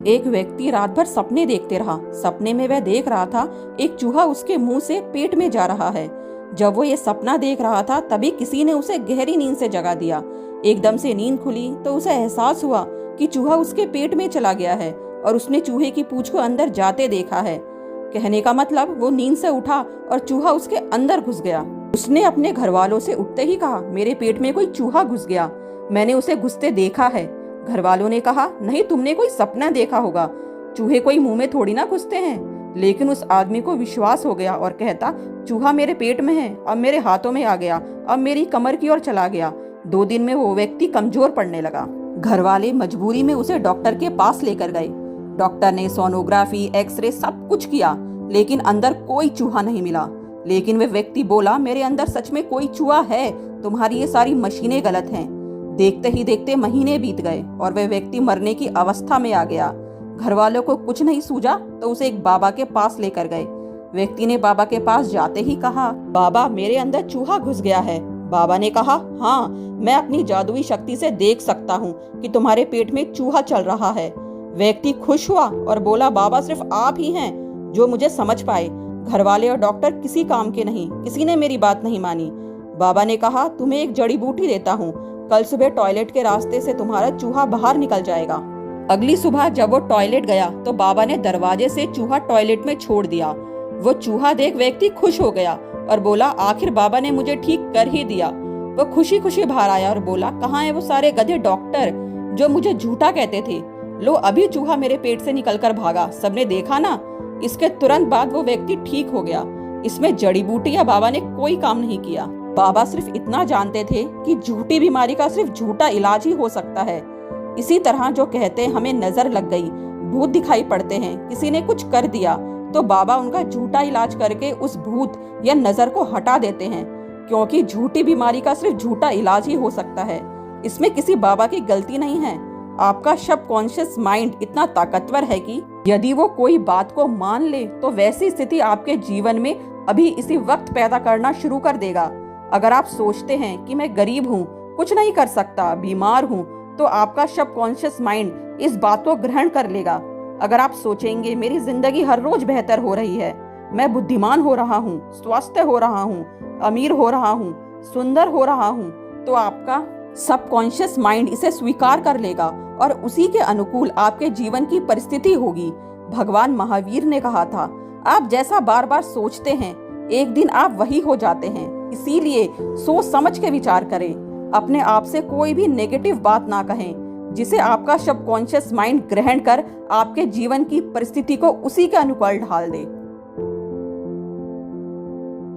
एक व्यक्ति रात भर सपने देखते रहा। सपने में वह देख रहा था एक चूहा उसके मुंह से पेट में जा रहा है। जब वो ये सपना देख रहा था तभी किसी ने उसे गहरी नींद से जगा दिया। एकदम से नींद खुली तो उसे एहसास हुआ कि चूहा उसके पेट में चला गया है और उसने चूहे की पूंछ को अंदर जाते देखा है। कहने का मतलब वो नींद से उठा और चूहा उसके अंदर घुस गया। उसने अपने घर वालों से उठते ही कहा, मेरे पेट में कोई चूहा घुस गया, मैंने उसे घुसते देखा है। घर वालों ने कहा, नहीं, तुमने कोई सपना देखा होगा, चूहे कोई मुंह में थोड़ी ना घुसते हैं। लेकिन उस आदमी को विश्वास हो गया और कहता, चूहा मेरे पेट में है, अब मेरे हाथों में आ गया, अब मेरी कमर की ओर चला गया। 2 दिन में वो व्यक्ति कमजोर पड़ने लगा। घर वाले मजबूरी में उसे डॉक्टर के पास लेकर गए। डॉक्टर ने सोनोग्राफी, एक्सरे सब कुछ किया, लेकिन अंदर कोई चूहा नहीं मिला। लेकिन वह व्यक्ति बोला, मेरे अंदर सच में कोई चूहा है, तुम्हारी ये सारी मशीनें गलत हैं। देखते ही देखते महीने बीत गए और वह व्यक्ति मरने की अवस्था में आ गया। घर वालों को कुछ नहीं सूझा तो उसे एक बाबा के पास लेकर गए। व्यक्ति ने बाबा के पास जाते ही कहा, बाबा, मेरे अंदर चूहा घुस गया है। बाबा ने कहा, हाँ, मैं अपनी जादुई शक्ति से देख सकता हूँ कि तुम्हारे पेट में चूहा चल रहा है। व्यक्ति खुश हुआ और बोला, बाबा, सिर्फ आप ही हैं जो मुझे समझ पाए। घर वाले और डॉक्टर किसी काम के नहीं, किसी ने मेरी बात नहीं मानी। बाबा ने कहा, तुम्हें एक जड़ी बूटी देता हूँ, कल सुबह टॉयलेट के रास्ते से तुम्हारा चूहा बाहर निकल जाएगा। अगली सुबह जब वो टॉयलेट गया तो बाबा ने दरवाजे से चूहा टॉयलेट में छोड़ दिया। वो चूहा देख व्यक्ति खुश हो गया और बोला, आखिर बाबा ने मुझे ठीक कर ही दिया। वो खुशी खुशी बाहर आया और बोला, कहाँ है वो सारे गधे डॉक्टर जो मुझे झूठा कहते थे। लो, अभी चूहा मेरे पेट से निकलकर भागा, सबने देखा ना। इसके तुरंत बाद वो व्यक्ति ठीक हो गया। इसमें जड़ी बूटी या बाबा ने कोई काम नहीं किया। बाबा सिर्फ इतना जानते थे कि झूठी बीमारी का सिर्फ झूठा इलाज ही हो सकता है। इसी तरह जो कहते हैं हमें नजर लग गई, भूत दिखाई पड़ते हैं, किसी ने कुछ कर दिया, तो बाबा उनका झूठा इलाज करके उस भूत या नजर को हटा देते हैं, क्योंकि झूठी बीमारी का सिर्फ झूठा इलाज ही हो सकता है। इसमें किसी बाबा की गलती नहीं है। आपका सबकॉन्शियस माइंड इतना ताकतवर है कि यदि वो कोई बात को मान ले तो वैसी स्थिति आपके जीवन में अभी इसी वक्त पैदा करना शुरू कर देगा। अगर आप सोचते हैं कि मैं गरीब हूँ, कुछ नहीं कर सकता, बीमार हूँ, तो आपका सबकॉन्शियस माइंड इस बात को ग्रहण कर लेगा। अगर आप सोचेंगे मेरी जिंदगी हर रोज बेहतर हो रही है, मैं बुद्धिमान हो रहा हूँ, स्वस्थ हो रहा हूँ, अमीर हो रहा हूँ, सुंदर हो रहा हूँ, तो आपका सबकॉन्शियस माइंड इसे स्वीकार कर लेगा और उसी के अनुकूल आपके जीवन की परिस्थिति होगी। भगवान महावीर ने कहा था, आप जैसा बार बार सोचते हैं एक दिन आप वही हो जाते हैं। इसीलिए सोच समझ के विचार करें। अपने आप से कोई भी नेगेटिव बात ना कहें जिसे आपका सबकॉन्शियस माइंड ग्रहण कर आपके जीवन की परिस्थिति को उसी के अनुकूल ढाल दे।